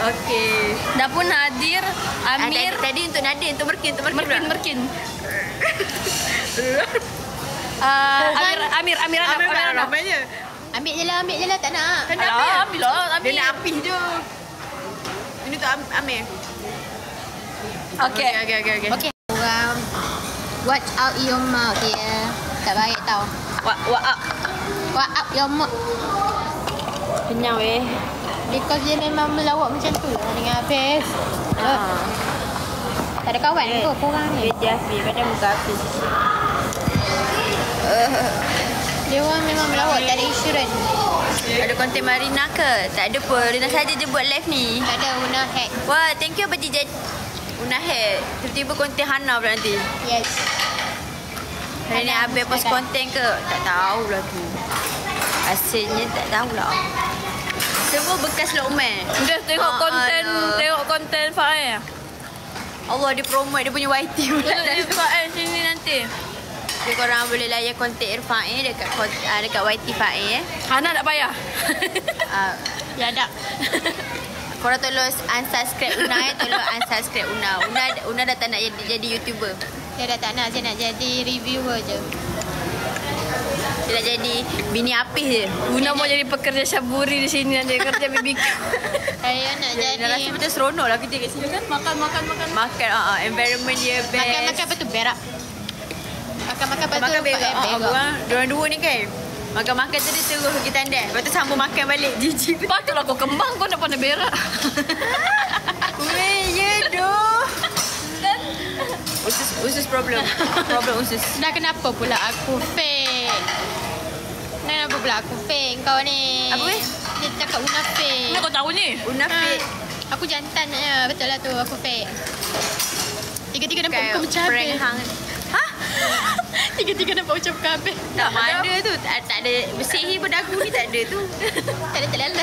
Okey. Dah pun Nadir, Amir. Tadi untuk Nadir, untuk Merkin. Amir namanya. Ambil je lah, tak nak. Ambil lah. Dia nak apih je. Ini untuk Amir. Okey. Okey. Orang watch out your mouth dia. Tak baik tau. Watch out your mouth. Kenyang weh. Because dia memang melawak macam tu lah dengan Hafiz. Tak ada kawan ke korang ni? Dia Hafiz, kadang muka Hafiz. Dia orang memang melawak, tak ada insurans. Ada konten Marina ke? Tak ada pun. Rina saja je buat live ni. Tak ada Una hack. Wah, thank you Abang Jijat. Una hack. Tiba-tiba konten Hana pula nanti. Yes. Hari ni Abang post konten ke? Tak tahulah tu. Asalnya tak tahulah. Semua bekas Lokman. Dah tengok konten Fael. Allah, dia promote dia punya YT pula. Fael sini nanti. Jadi korang boleh layan konten Irfan dekat YT Fael. Hana tak payah. Ya tak. Korang tolong unsubscribe Una tolong unsubscribe Una. Una dah tak nak jadi YouTuber. Dia dah tak nak, saya nak jadi reviewer je. Dia nak jadi bini apis je. Una mau jadi pekerja syaburi di sini nanti, kerja BBQ. Saya nak jadi. Dia rasa macam seronok lah kerja kat sini kan. Makan. Makan, environment dia best. Makan apa tu berak. Makan Makan berak. Diorang dua ni kan. Makan tu dia terus pergi tandai. Lepas tu sambung makan balik. Jijik. Patutlah kau kembang, kau nak pandai berak. Weh, ya doh. Usus problem usus. Dah kenapa pula aku fake? Kenapa pula aku fake kau ni? Apa weh? Dia cakap Una fake. Mana kau tahu ni? Una fake. Aku jantan je. Betul lah tu, aku fake. Tiga-tiga nampak muka macam prank habis. hang. Hah? Tiga-tiga nampak macam muka habis. Tak ada tu. Tak ada. Bersihir berdagu ni tak ada tu. Tak ada.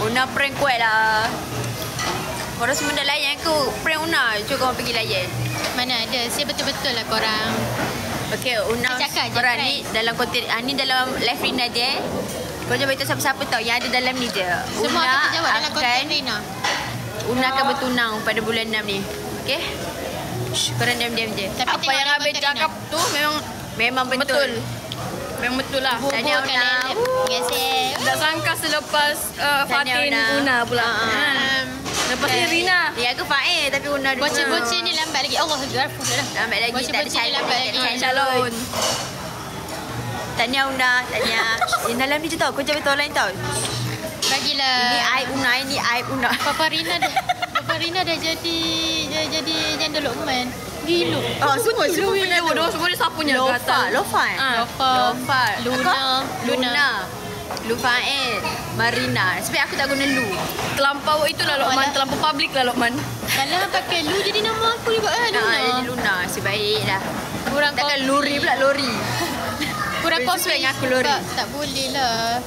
Una prank kuat lah. Korang semua dah layan ke prank Una? Cuba korang pergi layan. Mana ada. Saya betul-betul lah korang. Okay, Una. Cakap je korang prank. ni dalam konten. Ni dalam live Rina je. Korang jangan beritahu siapa-siapa tau. Yang ada dalam ni je. Semua kita jawab dalam konten Rina. Una akan bertunang pada bulan 6 ni. Okay? Shh, korang diam-diam je. Tapi Apa yang tengok Abang konten cakap tu Memang betul. Memang betul lah. Tahniah Una. Terima kasih. Tak sangka selepas Fatin Una pula. Lepas ni Rina. Ya, aku Fail tapi Una dulu. Bocil-bocil ni lambat lagi. Allah Akbar. Lambat lagi. Bocil-bocil ni lambat lagi. Calon. Tahniah Una. Tahniah. Dalam ni je tau. Kau jangan beritahu lain tau. Bagilah. Ini aib Una. Ini aib Una. Papa Rina dah jadi janda Lokman. Gila. Oh, semua Dia bodoh semua dia sapunya Lofa. Luna. Lufael. Marina. Sebab aku tak guna Lu. Terlampau itulah Lokman, terlampau public lah Lokman. Kalau pakai Lu jadi nama aku juga Jadi Luna. Sebaiklah. Kurang Takkan kopi. Luri pula Lori. Kurang Itu kopi. sebab yang aku Lori. Tak boleh lah.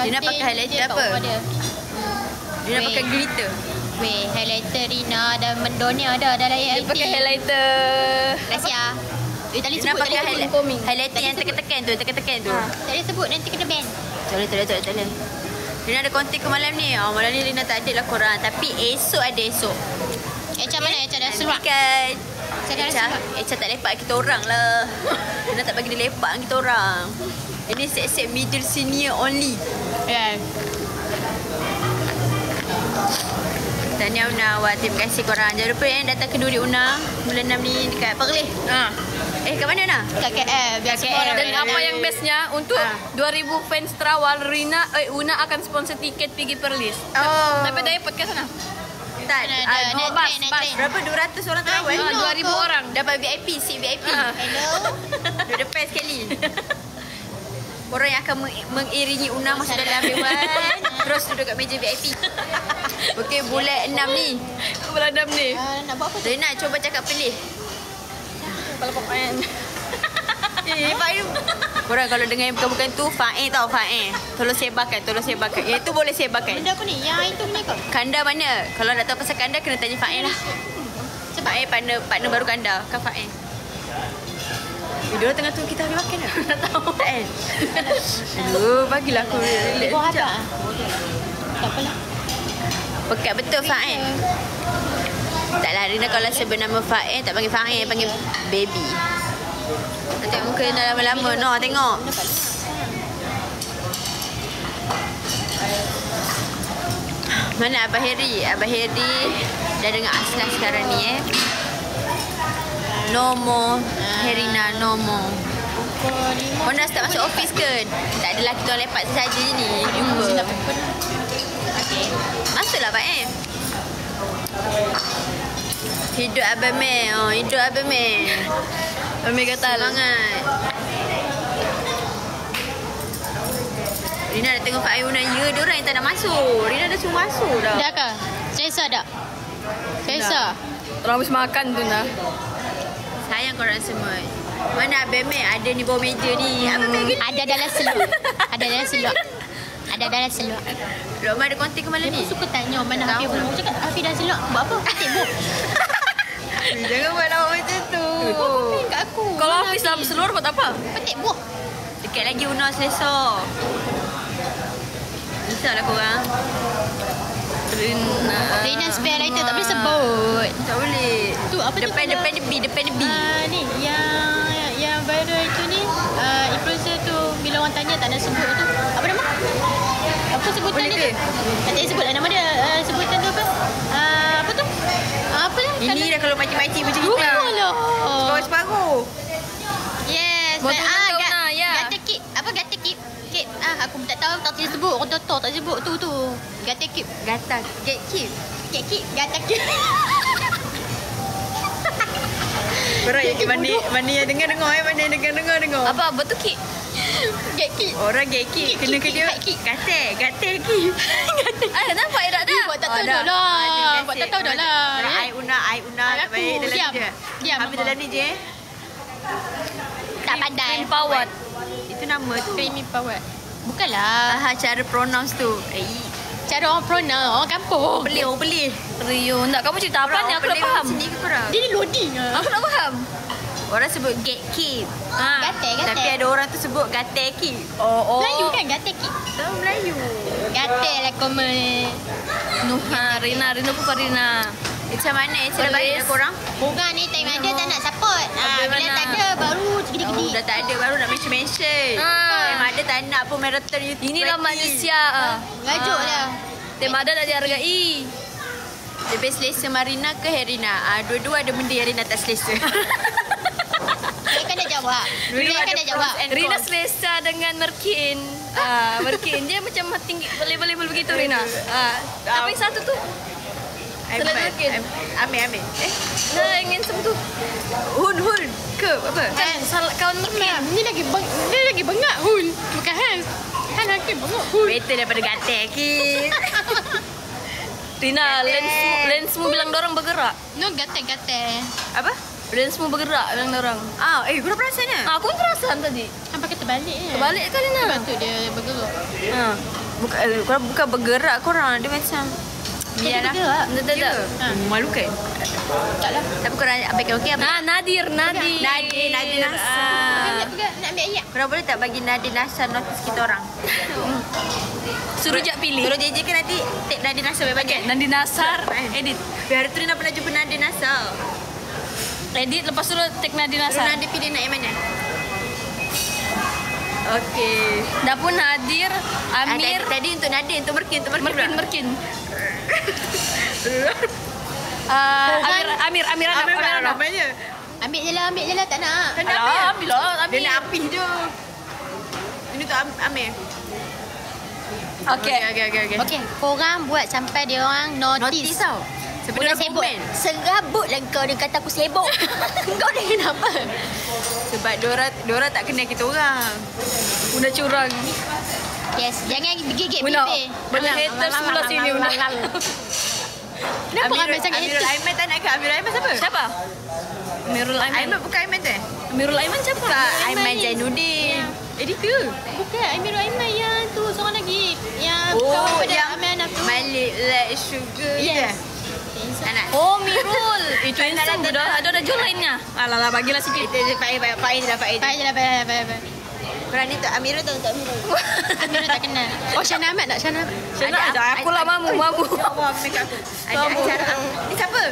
Dia nak pakai highlighter apa? Dia nak pakai glitter. Weh, highlighter Rina dan Mendonia dah layan Dia IT. pakai highlighter. Rahsia. Tadi Dia nak sebut pakai tadi highlighter. Highlighter yang tekan-tekan tu. Tadi sebut nanti kena ban. Tak boleh. Rina ada konten ke malam ni? Malam ni Rina tak ada lah korang. Tapi esok ada esok. Echa mana? Echa dah serak. Kan? Saya dah serak. Echa tak lepak kita orang lah. Rina tak bagi dia lepak kita orang. Ini set-set middle senior only. Ya. Tahniah Una. Wah, terima kasih korang. Jangan lupa datang ke Duri Una bulan 6 ni dekat Perlis. Kat mana Una? Kat KL. Biar semua orang Dan apa yang bestnya untuk 2000 fans terawal Una akan sponsor tiket pergi Perlis. Tapi dah podcast sana. Tak. Bas. Berapa? 200 orang terawal? 2000 orang. Dapat VIP, seat VIP. Hello. Duduk depan sekali. Orang yang akan mengiringi Una masuk dalam dewan. Terus duduk kat meja VIP. Okey, bulan 6 ni. Bulan 6 ni. Nak buat apa tu? Rina cuba cakap pelih. Kepala pokoknya. Fail. Korang kalau dengar yang bukan-bukan tu, Fail tau, Fail. Tolong sebarkan. Yang tu boleh sebarkan. Benda apa ni? Yang itu punya kau? Kanda mana? Kalau nak tahu pasal Kanda, kena tanya Fail lah. Fail partner baru Kanda. Kan Fail. Dia tengah tunggu kita habis makan tak? Tak tahu. Tak kan? Aduh, bagilah aku relax Buat sekejap. apa? Tak apalah. Pekat betul Fain. Taklah Rina kalau sebut nama Fain tak panggil Fain, panggil baby. Tengok muka Rina lama-lama. No, tengok. Mana Abah Heri? Abah Heri dah dengar Aslan sekarang ni No more Herina, no more. Korang dah start masuk office ke? Tak adalah kita orang lepak saja je ni. Jumpa. Masuklah Pak Hidup Abang Meh. Oh, hidup Abang Meh. Abang Meh kata semangat. Rina dah tengok Pak Ayuna. Ya, diorang yang tak nak masuk. Rina dah suruh masuk dah. Dah ke? Selesa tak? Selesa? Orang habis makan tu dah. Sayang korang semua. Mana Abang Meh ada ni bawah meja ni. Abang Meh gini. Ada dalam seluk. Ada dalam seluk. Ada dalam seluk. Roma ada konti ke malam ni? Aku suka tanya mana Hafiz belum. Cakap Hafiz dah seluk. Buat apa? Ketik buk. Jangan buat lawak macam tu. Komen kat aku. Kalau Hafiz dah berseluar buat apa? Petik buk. Dekat lagi Una selesa. Risaulah korang. Rina spare lighter tak boleh sebut. Tak boleh. Tu apa tu? Depan dia B. Ni yang viral itu ni influencer tu bila orang tanya tak nak sebut tu. Apa nama? Apa sebutan Boleh dia? ke? Tak payah sebut lah nama dia. Sebutan tu apa? Apa tu? Apa lah? Ini dah kalau makcik-makcik macam kita. Lah. Separuh-separuh. Yes. Betul Una, ya. Gata kip. Apa gata kip? Kip. Aku tak tahu tak boleh sebut. Orang tahu tak sebut tu. Gata kip. Gata. Gatekeep. Kip. Gata kip. Korang mana yang dengar. Mana yang dengar. Apa betul Kik? Gatekeep. Orang gatekeep. Kena ke dia. Gatel kip. Nampak Ira dah. Buat tak tahu dah lah. Buat tak tahu dah lah. Ai Una. Tak baik dalam ni je. Diam. Habis dalam ni je. Tak pandai. Cream Power. Itu nama tu. Creamy power. Bukanlah. Cara pronounce tu. Cara orang pronounce orang kampung. Orang pelih. Rio, nak kamu cerita apa ni? Aku tak faham. Sini ke korang? Dia ni loading ah. Aku tak faham. Orang sebut gatekeep. Gatel. Tapi ada orang tu sebut gatekeep. Oh. Melayu kan gatel kip. Tahu Melayu. Gatel lah komen. Rina bukan Rina. Macam mana? Macam baik dah korang? Korang ni time ada tak nak support. Bila tak ada baru gede-gede. Dah tak ada baru nak mention. Time ada tak nak pun marathon YouTube. Inilah manusia. Rajuk lah. Tema ada nak dihargai. Lebih selesa Marina ke Herina? Dua-dua ada benda yang Rina tak selesa. Dia kan dah jawab. Dia kan dah jawab. Rina selesa dengan Merkin. Merkin dia macam tinggi level-level begitu Rina. Tapi satu tu selain Merkin. Ambil. Nah, ingin tu. Hun ke apa? Kawan Merkin. Ni lagi bengak Hun. Bukan Hans. Han lagi bengak Hun. Better daripada gatel ke. Rina, lensmu bilang dorang bergerak. No gatel-gatel. Apa? Lensmu bergerak bilang dorang. Korang perasan ke? Aku pun perasan tadi. Sampai kita balik je. Terbalik kali Rina. Lepas tu dia bergerak. Korang bukan bergerak korang. Dia macam biarlah. Tak. Malu kan? Taklah. Tapi korang abaikan okey apa? Nadir Nadir Nasar. Nak ambil ayat. Korang boleh tak bagi Nadir Nasar notice kita orang? Suruh Jap pilih. Suruh JJ kan nanti take Nadir Nasar baik-baik. Nadir Nasar edit. Biar tu Rina pernah jumpa Nadir Nasar. Edit lepas tu take Nadir Suruh Nasar. Nadir pilih nak yang mana? Okey. Dah pun Nadir, Amir, Tadi untuk Nadir, untuk Merkin. Merkin. Amir Namanya. Ambil je lah tak nak. Kan ambil lah. Dia nak api je. Ini untuk Amir. Okey. Okey, korang buat sampai dia orang notice. Tau. Sebelum sibuk. Serabut lah kau dia kata aku sibuk. Kau ni kenapa? Sebab Dora tak kenal kita orang. Una curang. Yes, jangan gigit Una, pipi. banyak haters pula sini Una. Kenapa ramai sangat Amirul haters? Aiman tak nak ke? Amirul Aiman siapa? Siapa? Amirul Aiman. Aiman bukan Aiman tu? Amirul Aiman siapa? Bukan Aiman Aiman Zainuddin. Editor. Bukan, Amirul Aiman yang tu seorang lagi. Yang Oh, kawan pada yang Amanah tu. Malik Like Sugar. Yes. Anak. Oh, Mirul. Itu handsome dah. Ada jual lainnya. Alah, bagilah sikit. Itu Fain je lah Fain. Baik je lah, baik. Korang ni tu Amirul tahu tak Amirul? Amirul tak kenal. Oh, Syahna Ahmad tak? Syahna Ahmad. Syahna, aku lah mamu. Ya Allah, make aku. Ada acara. Ni siapa?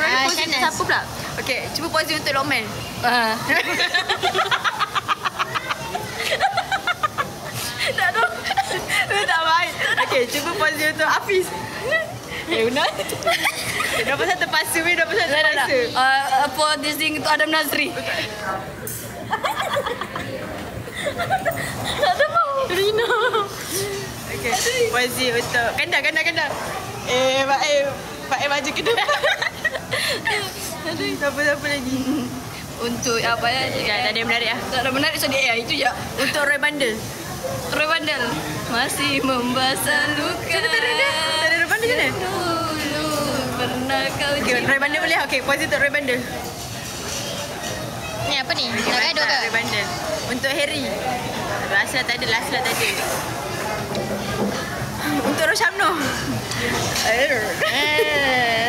Korang ni pose Syahnas. siapa pula? Okey, cuba pose untuk Lokman. Tak tahu. Tak baik. Okey, cuba pose untuk Hafiz. Una. Dah pasal terpaksa weh, dah pasal terpaksa. For this thing untuk Adam Nazri. Tak tahu. Rina. Okey, pose untuk Kanda. Pak maju ke depan. Aduh, siapa lagi? Untuk apa ya? Tak ada yang menarik lah. Tak ada menarik sedih itu je. Untuk Roy Bandel. Roy Bandel masih membasah luka. Tak ada Roy Bandel macam mana? Dulu pernah kau Okey, Roy Bandel boleh. Okey, pose untuk Roy Bandel. Ni apa ni? Nak gaduh ke? Roy Bandel. Untuk Harry. Last tak ada. Untuk Roshamno.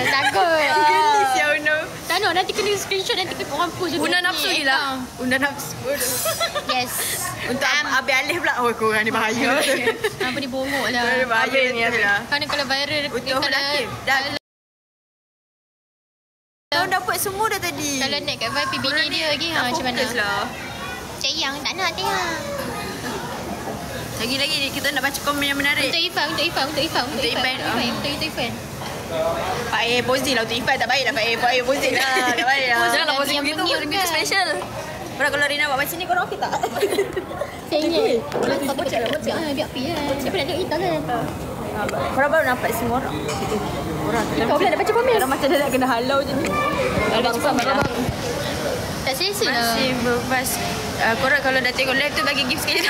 Takut. Gelis ya Uno. Tak nak, nanti kena screenshot, nanti kena orang post juga. Una nafsu Ni, je lah. Unda nafsu. Yes. Untuk Abi Alif pula. Oh, korang ni bahaya. Apa ni bongok lah. Bahaya ni lah. Kerana kalau viral Untuk Ahmad Hakim. Dah. Kau dapat semua dah tadi. kalau net kat Vibe bini dia lagi macam mana? Fokus lah. Cik Yang tak nak tengok. Lagi kita nak baca komen yang menarik. Untuk Ifan. Untuk Ifan. Pak A pose lah. Untuk Ifan tak baik lah. Pak A pose lah. Tak baik lah. Janganlah pose yang begitu. mengiut Begitu kan? special. Korang kalau Rina buat macam ni, korang okey tak? Sengit. Bocak. Biar pi lah. Siapa nak tengok kita kan? Korang baru nampak semua orang. Korang Kau pula nak baca komen. Korang macam dah nak kena halau je ni. Abang sama lah. Tak selesa lah. Masih bebas. Korang kalau dah tengok live tu bagi gift sikit.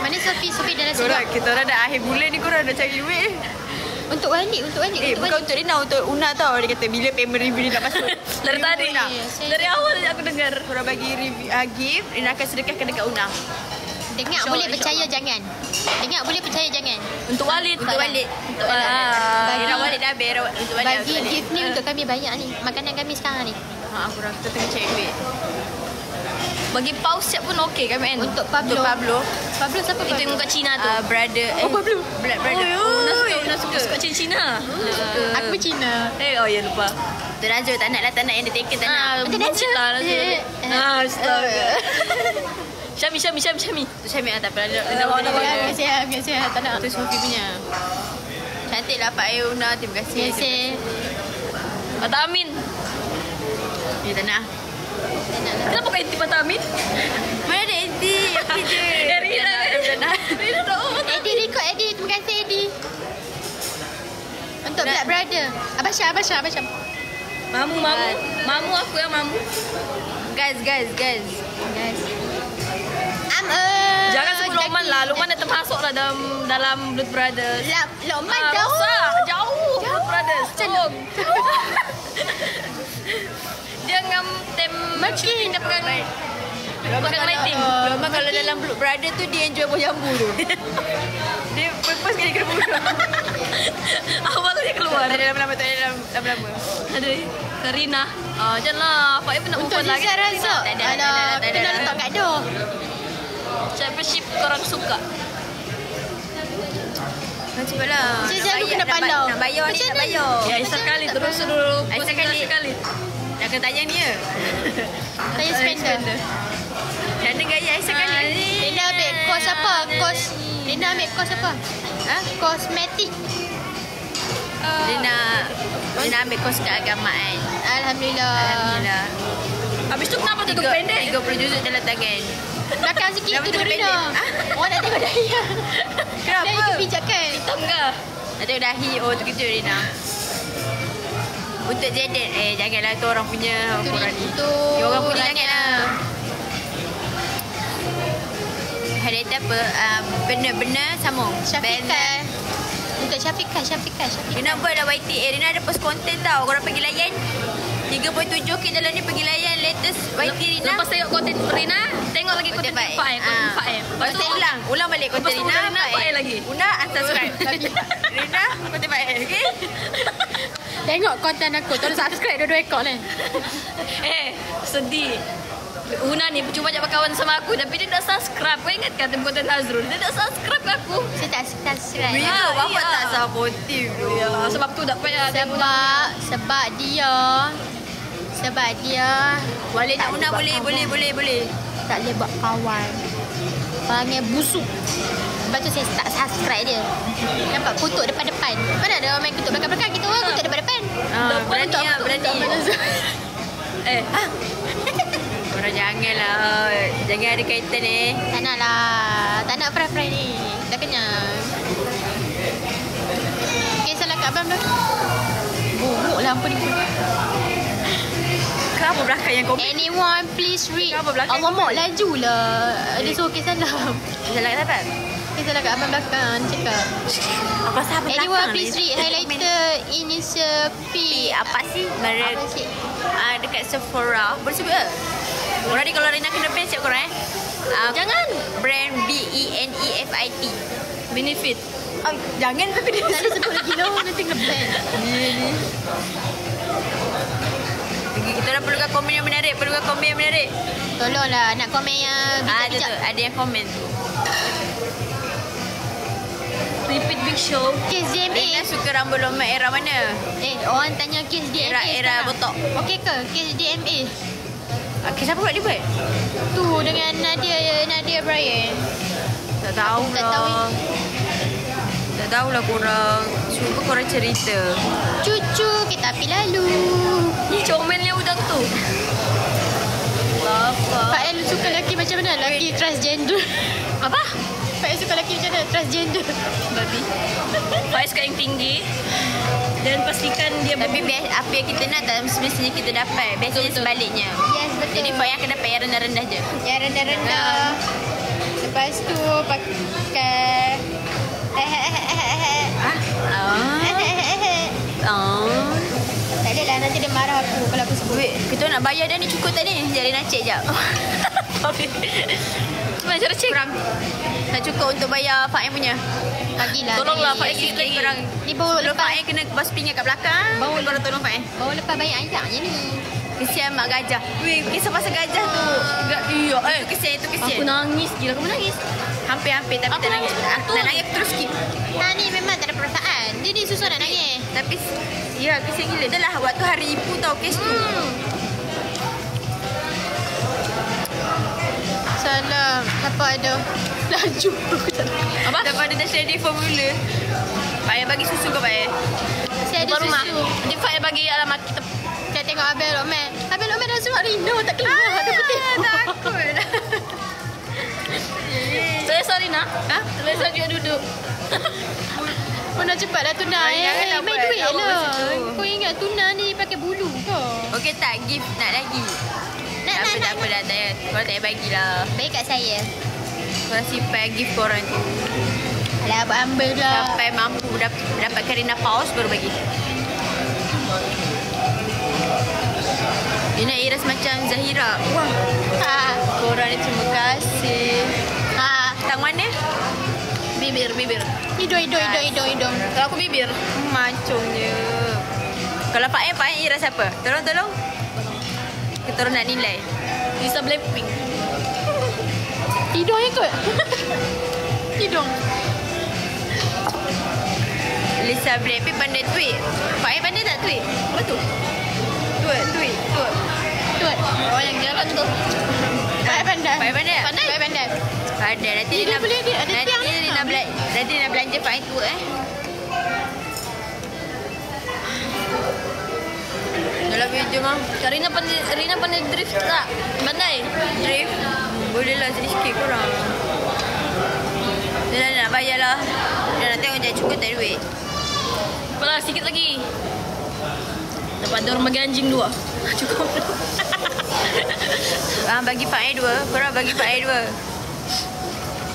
Mana Sophie dah rasa Korang, kita orang dah akhir bulan ni, korang dah cari duit. Untuk Walid. Bukan untuk Rina, untuk Una tau. Dia kata bila payment review dia nak masuk. Dari tadi. Una. Dari awal je aku dengar. Korang bagi review, gift, Rina akan sedekahkan dekat Una. Dengar boleh percaya jangan. Untuk Walid. Untuk Walid. Untuk Walid. Rina Walid dah habis. Untuk Walid. Bagi gift ni untuk kami banyak ni. Makanan kami sekarang ni. Korang kita tengah cari duit. Bagi pause siap pun okey kan Man? Untuk Pablo. Pablo siapa? Itu yang muka Cina tu. Brother. Pablo. Blood brother. Nak suka Cina. Aku Cina. Oh ya lupa. Tu Nazul tak nak yang dia taken tak nak. Macam lah Nazul. Astaga. Syami. Tu Syamil tak apa. Biar sihat. Tak nak. Tu Sophie punya. Cantik lah Pak Ayuna. Terima kasih. Biasa. Mata Amin. Dia tak nak. Kenapa kau inti Mata Amin? Mana ada Eddie? Okey je. Rina tahu. Eddie record Eddie. Terima kasih Eddie. Untuk Black Brother. Abasha. Mamu aku yang mamu. Guys. Jangan sebut Lokman lah. Lokman dah termasuk lah dalam Blood Brothers. Lokman Jauh. Blood Brothers. Tolong. Dia ngam tem Makin. dia pegang lighting. Lama kalau dalam Blood Brother tu dia yang jual buah jambu tu. Dia purpose kali kena bunuh. Awal dia keluar. Tak ada lama-lama. Ada Karina. Janganlah. Pak Ibu nak Untuk move on lagi. Zizan Razak. Tak ada. Alah, kita nak letak kat door. Championship korang suka. Cepatlah. Zizan tu kena pandau. Nak bayar ni, Macam nak mana? bayar. Ya, Aisyah kali terus dulu. Aisyah kali. Nak kena tanya ni ya. Saya spender. Dana gaya Aisyah kali. Rina ambil kos apa? Rina ambil kos apa? Kosmetik. Dia nak ambil kos keagamaan. Alhamdulillah. Habis tu kenapa tutup pendek? 30 juzuk dalam tangan. Belakang sikit Kenapa tu tutup Rina. Orang nak tengok Daya. Kenapa? Daya kebijakan. Hitam ke? Nak tengok dahi. Oh, tu kejut Rina. Untuk Jaden. Janganlah tu orang punya. Korang ni. Ya, orang punya janganlah. Hari itu apa? Benar-benar sambung. Syafiqah. Untuk Syafiqah. Rina buat dah YT. Rina ada post konten tau. Korang pergi layan. 37k dalam ni pergi layan latest YT Rina. Lepas tengok konten Rina, tengok lagi konten Baik. Fai. Lepas tu Ulang balik konten Lepas tu Rina. Rina, Fai lagi. Una unsubscribe. Rina konten baik. Okay? Tengok konten aku. Terus subscribe dua-dua ekor ni. sedih. Una ni cuma banyak berkawan sama aku tapi dia tak subscribe. Kau ingat kan tembuatan Nazrul? Dia tak subscribe aku. Saya tak subscribe. Bila Bapak iya. tak supportive tu. Ya, sebab tu tak payah Sebab dia Boleh nak Una, boleh. tak boleh buat kawan. Orangnya busuk. Lepas tu saya tak subscribe dia. Nampak kutuk depan-depan. Mana ada orang main kutuk belakang-belakang. Kita orang kutuk depan-depan. Berani. Orang janganlah. Jangan ada kaitan ni. Tak nak lah. Tak nak fry-fry ni. Dah kenyang. Okay, salah kat abang dah. Buruk lah apa ni pun. Kenapa belakang yang komen? Anyone please read. Kenapa belakang Alamak, laju lah. Dia suruh okay salam. Salah kat apa? Okay salah kat abang belakang. Cakap. Apa sahabat belakang? Anyone please read. Highlighter initial P. Apa sih? Apa sih? Dekat Sephora. Boleh sebut ke? Korang ni kalau Rina kena brand siap korang Jangan. Brand BENEFIT. Benefit. Jangan tapi dia Tak ada sebut lagi lah. Nanti nge-blend. Kita dah perlukan komen yang menarik. Tolonglah nak komen yang Ada bijak-bijak. tu. Ada yang komen tu. Repeat Big Show. Kes DMA. Rina suka rambut lompat era mana? Orang tanya kes DMA Era sekarang. botok. Okey ke kes DMA? Siapa buat dia buat? Tu dengan Nadia Brian. Tak tahu Tak tahu. lah. Tak tahulah korang. Cuba korang cerita. Cucu kita api lalu. Ni comelnya budak tu. Pak El suka lelaki macam mana? Lelaki transgender. Apa? Pak El suka lelaki macam mana? Transgender. Babi. Faiz kat yang tinggi. Dan pastikan dia Tapi apa yang kita nak tak semestinya kita dapat. Biasanya Betul. sebaliknya. Yes, betul. Jadi Pak yang akan dapat yang rendah-rendah je. Yang rendah-rendah. Lepas tu pakai tak ada lah, nanti dia marah aku kalau aku sebut. Wait, kita nak bayar dah ni cukup tak ni? Jadi nak cek jap. Macam cara cek. Kurang. Tak cukup untuk bayar Pak yang punya. Bagilah. Tolonglah, Pak Sikit lagi. korang. Ni baru Kalau Pak lepas. yang kena bas pingat kat belakang. Bawa Korang tolong Pak yang. Baru lepas banyak ayaknya ni. Kesian mak gajah. Weh, kisah pasal gajah tu. Iya, kesian itu kesian. Aku nangis. Gila kamu nangis. Hampir-hampir tapi Aku tak nangis. betul. Nak nangis terus skip. Ni memang tak ada perasaan. Dia ni susah nak nangis. Tapi ya, kesian gila. Dah lah waktu hari ibu tau kes tu. Salam. Apa ada? Laju. Apa? Daripada dah share di formula. Pak yang bagi susu ke Pak yang? Saya ada Depan rumah. susu. Dia Faiz bagi alamat kita. Saya tengok Abel Omer. Abel Omer dah surat Rino. Tak keluar. Dia putih. Takut. Saya sorry nak. Saya sorry dia duduk. Oh, nak cepatlah tuna. Janganlah Main buat duit lawak lah. macam tu. Kau ingat tuna ni pakai bulu ke? Okey tak, gift nak lagi. Nak. Tak apa dah. Tak payah. Korang tak payah bagilah. Baik kat saya. Korang simpan gift korang tu. Alah, buat humble lah. Sampai mampu dapat Karina Paus baru bagi. Dia nak iras macam Zahira. Wah. Korang ni terima kasih. Tang mana? Bibir. Hidung. Kalau aku bibir. Macamnya. Kalau Pak Em iras apa? Tolong. Kita orang nak nilai. Lisa Blackpink. Hidung ikut. Hidung. Lisa Blackpink pandai tweet. Pak Em pandai tak tweet? Apa tu? Tweet. Tuat. Oh yang jalan tu. Pak pandai. Pak Em pandai tak? Pandai. Pandai. Nanti Dia boleh dia ada tiang Nanti ni. dia nak belanja Pak Em tu Dalam video mah Rina pandai drift tak? Pandai. drift. Boleh lah sikit korang. Dia dah nak bayar lah. Dia nak tengok jangan cukup tak duit. Apalah sikit lagi. Dapat ada orang bagi anjing 2. Cukup. Bagi Pak Ai 2. Korang bagi Pak Ai 2.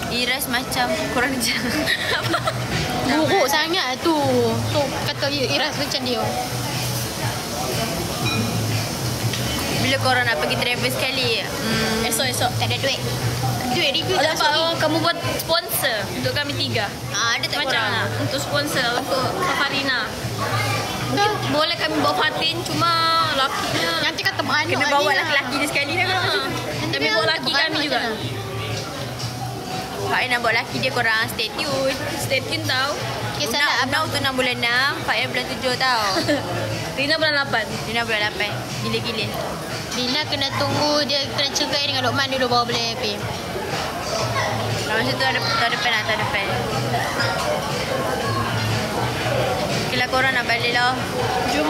Iras macam korang je. Buruk sangat tu. So kata iras macam dia. Bila korang nak pergi travel sekali? Esok. Tak ada duit. Duit review Ada tak apa? sorry. Kamu buat sponsor untuk kami 3. Ada tak Macam korang? mana? Untuk sponsor untuk Safarina. ke? Boleh kami bawa Fatin, cuma lakinya Nanti kata beranak Kena bawa laki-laki dia sekali dah. Nanti kami bawa laki kami juga. Fak nak bawa laki dia, korang stay tune. Stay tune tau. Okay, salah Una tu 6 bulan 6, Fak bulan 7 tau. Rina bulan 8. Rina bulan 8. Gila-gila. Lina kena tunggu dia kena cegai dengan Lokman dulu baru boleh happy. Masa tu ada tahun depan lah, tahun depan. Okay lah, korang nak balik lah. Jom.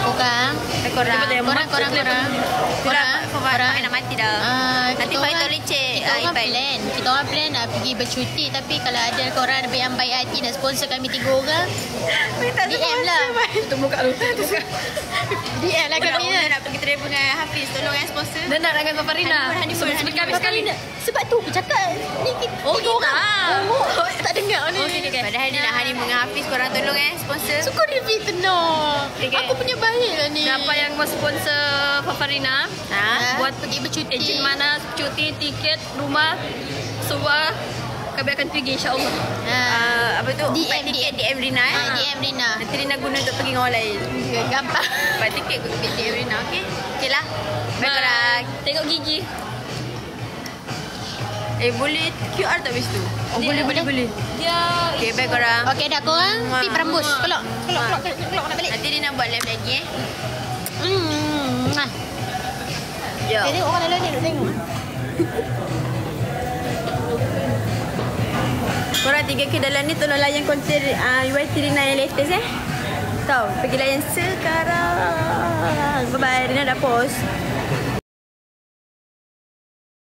Korang. Korang nak mati dah. Nanti Fak tak leceh. Kita orang plan nak pergi bercuti, tapi kalau ada korang yang baik hati nak sponsor kami 3 orang, DM lah. Tutup muka lu. DM lah kami lah. Nak pergi travel dengan Hafiz, tolong yang sponsor. Dan nak dengan Papa Rina. Honeymoon Kami sekali. Sebab tu aku cakap ni Oh, 3 orang. Tak dengar ni. Okay. Padahal dia nak honeymoon dengan Hafiz, korang tolong sponsor. Suka repeat tenor. Okay. Aku punya baik lah ni. Siapa yang mau sponsor Papa Rina? buat pergi bercuti. Ejen mana, cuti, tiket, rumah, semua kami akan pergi insyaAllah. Apa tu? DM Rina DM Rina. Nanti Rina guna untuk pergi dengan orang lain. Gampang. Buat tiket DM Rina, okey? Okey lah. Baik korang. Tengok gigi. Boleh QR tak habis tu? Boleh. Dia Okey, baik korang. Okey dah korang pergi perambus. Kelok nak balik. Nanti Rina buat live lagi Jom. Jadi orang lain ni nak tengok. Korang 3K dalam ni tolong layan konten YT Rina yang latest Tahu, pergi layan sekarang. Bye-bye, Rina dah post.